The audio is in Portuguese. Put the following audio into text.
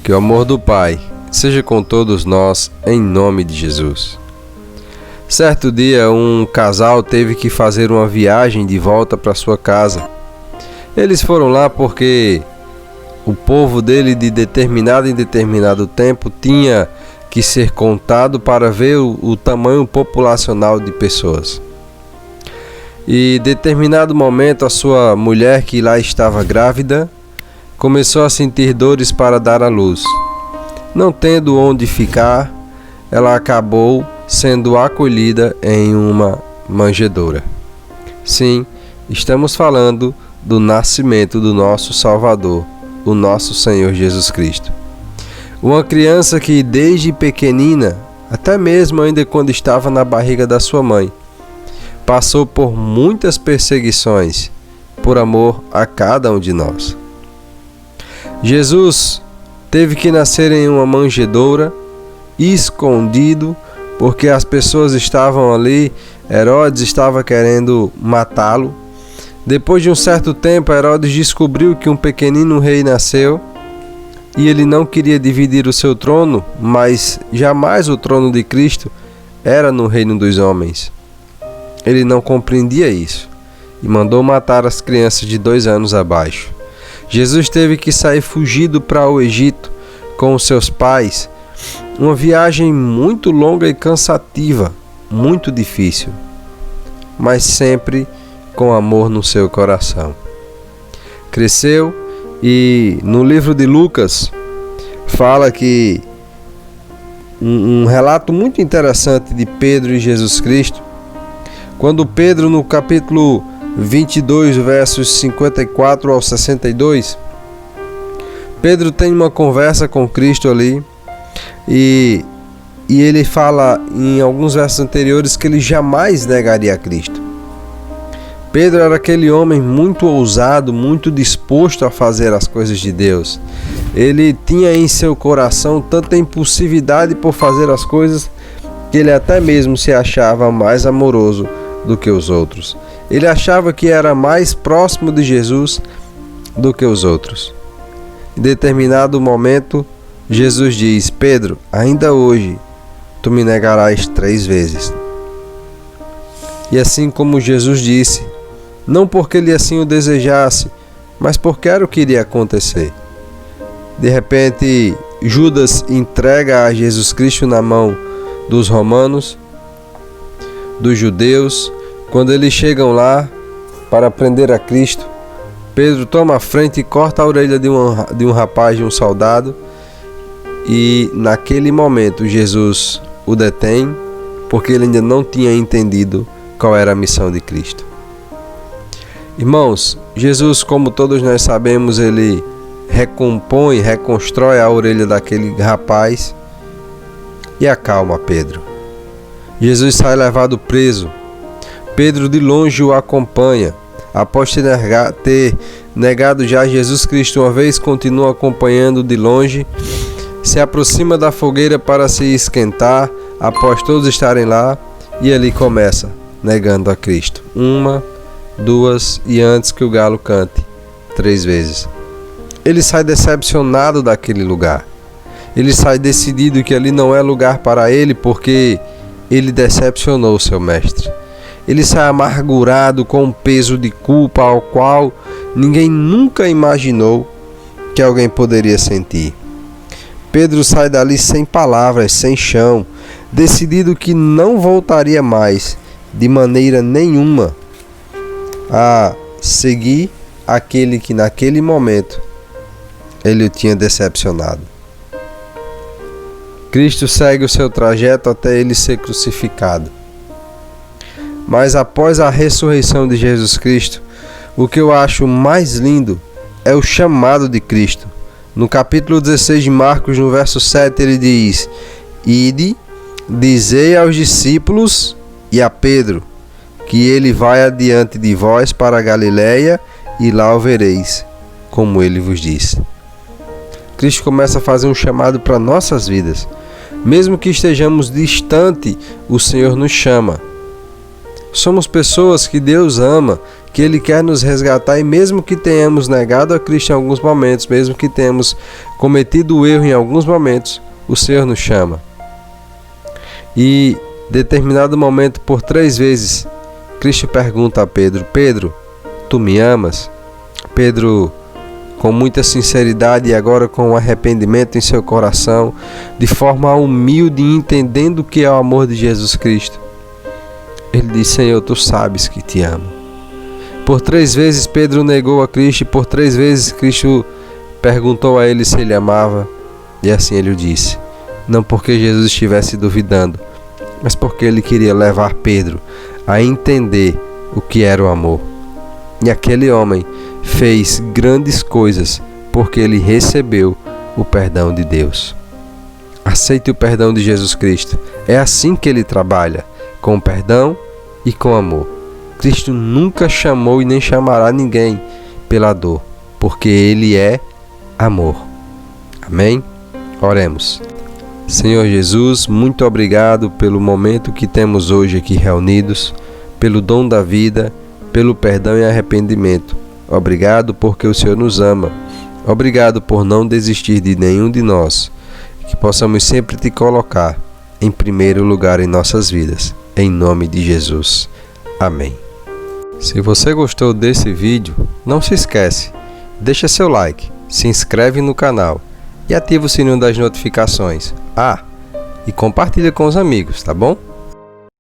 Que o amor do Pai seja com todos nós, em nome de Jesus. Certo dia, um casal teve que fazer uma viagem de volta para sua casa. Eles foram lá porque o povo dele, de determinado em determinado tempo, tinha que ser contado para ver o tamanho populacional de pessoas. E em determinado momento, a sua mulher, que lá estava grávida, começou a sentir dores para dar à luz. Não tendo onde ficar, ela acabou sendo acolhida em uma manjedoura. Sim, estamos falando do nascimento do nosso Salvador, o nosso Senhor Jesus Cristo. Uma criança que desde pequenina, até mesmo ainda quando estava na barriga da sua mãe, passou por muitas perseguições por amor a cada um de nós. Jesus teve que nascer em uma manjedoura, escondido, porque as pessoas estavam ali. Herodes estava querendo matá-lo. Depois de um certo tempo, Herodes descobriu que um pequenino rei nasceu e ele não queria dividir o seu trono, mas jamais o trono de Cristo era no reino dos homens. Ele não compreendia isso e mandou matar as crianças de 2 anos abaixo. Jesus teve que sair fugido para o Egito com os seus pais, uma viagem muito longa e cansativa, muito difícil, mas sempre com amor no seu coração. Cresceu e no livro de Lucas fala que um relato muito interessante de Pedro e Jesus Cristo, quando Pedro, no capítulo 22, versos 54 ao 62, Pedro tem uma conversa com Cristo ali e ele fala em alguns versos anteriores que ele jamais negaria a Cristo. Pedro era aquele homem muito ousado, muito disposto a fazer as coisas de Deus. Ele tinha em seu coração tanta impulsividade por fazer as coisas que ele até mesmo se achava mais amoroso do que os outros. Ele achava que era mais próximo de Jesus do que os outros. Em determinado momento, Jesus diz: Pedro, ainda hoje tu me negarás 3 vezes. E assim como Jesus disse, não porque ele assim o desejasse, mas porque era o que iria acontecer. De repente, Judas entrega a Jesus Cristo na mão dos romanos, dos judeus. Quando eles chegam lá para prender a Cristo, Pedro toma a frente e corta a orelha de um rapaz, de um soldado, e naquele momento Jesus o detém, porque ele ainda não tinha entendido qual era a missão de Cristo. Irmãos, Jesus, como todos nós sabemos, ele recompõe, reconstrói a orelha daquele rapaz e acalma Pedro. Jesus sai levado preso. Pedro de longe o acompanha. Após ter negado já Jesus Cristo uma vez, continua acompanhando de longe. Se aproxima da fogueira para se esquentar, após todos estarem lá, e ali começa negando a Cristo. 1, 2 e antes que o galo cante 3 vezes. Ele sai decepcionado daquele lugar. Ele sai decidido que ali não é lugar para ele, porque ele decepcionou o seu mestre. Ele sai amargurado com um peso de culpa ao qual ninguém nunca imaginou que alguém poderia sentir. Pedro sai dali sem palavras, sem chão, decidido que não voltaria mais, de maneira nenhuma, a seguir aquele que naquele momento ele o tinha decepcionado. Cristo segue o seu trajeto até ele ser crucificado. Mas após a ressurreição de Jesus Cristo, o que eu acho mais lindo é o chamado de Cristo. No capítulo 16 de Marcos, no verso 7, ele diz: Ide, dizei aos discípulos e a Pedro, que ele vai adiante de vós para a Galileia, e lá o vereis, como ele vos disse. Cristo começa a fazer um chamado para nossas vidas. Mesmo que estejamos distante, o Senhor nos chama. O Somos pessoas que Deus ama, que Ele quer nos resgatar, e mesmo que tenhamos negado a Cristo em alguns momentos, mesmo que tenhamos cometido o erro em alguns momentos, o Senhor nos chama. E em determinado momento, por 3 vezes, Cristo pergunta a Pedro: Pedro, tu me amas? Pedro, com muita sinceridade e agora com arrependimento em seu coração, de forma humilde e entendendo o que é o amor de Jesus Cristo, ele diz: Senhor, tu sabes que te amo. Por 3 vezes Pedro negou a Cristo, e por 3 vezes Cristo perguntou a ele se ele amava, e assim ele o disse. Não porque Jesus estivesse duvidando, mas porque ele queria levar Pedro a entender o que era o amor. E aquele homem fez grandes coisas porque ele recebeu o perdão de Deus. Aceite o perdão de Jesus Cristo. É assim que ele trabalha, com perdão e com amor. Cristo nunca chamou e nem chamará ninguém pela dor, porque Ele é amor. Amém? Oremos. Senhor Jesus, muito obrigado pelo momento que temos hoje aqui reunidos, pelo dom da vida, pelo perdão e arrependimento. Obrigado porque o Senhor nos ama. Obrigado por não desistir de nenhum de nós. Que possamos sempre te colocar em primeiro lugar em nossas vidas. Em nome de Jesus. Amém. Se você gostou desse vídeo, não se esquece, deixa seu like, se inscreve no canal e ativa o sininho das notificações. E compartilha com os amigos, tá bom?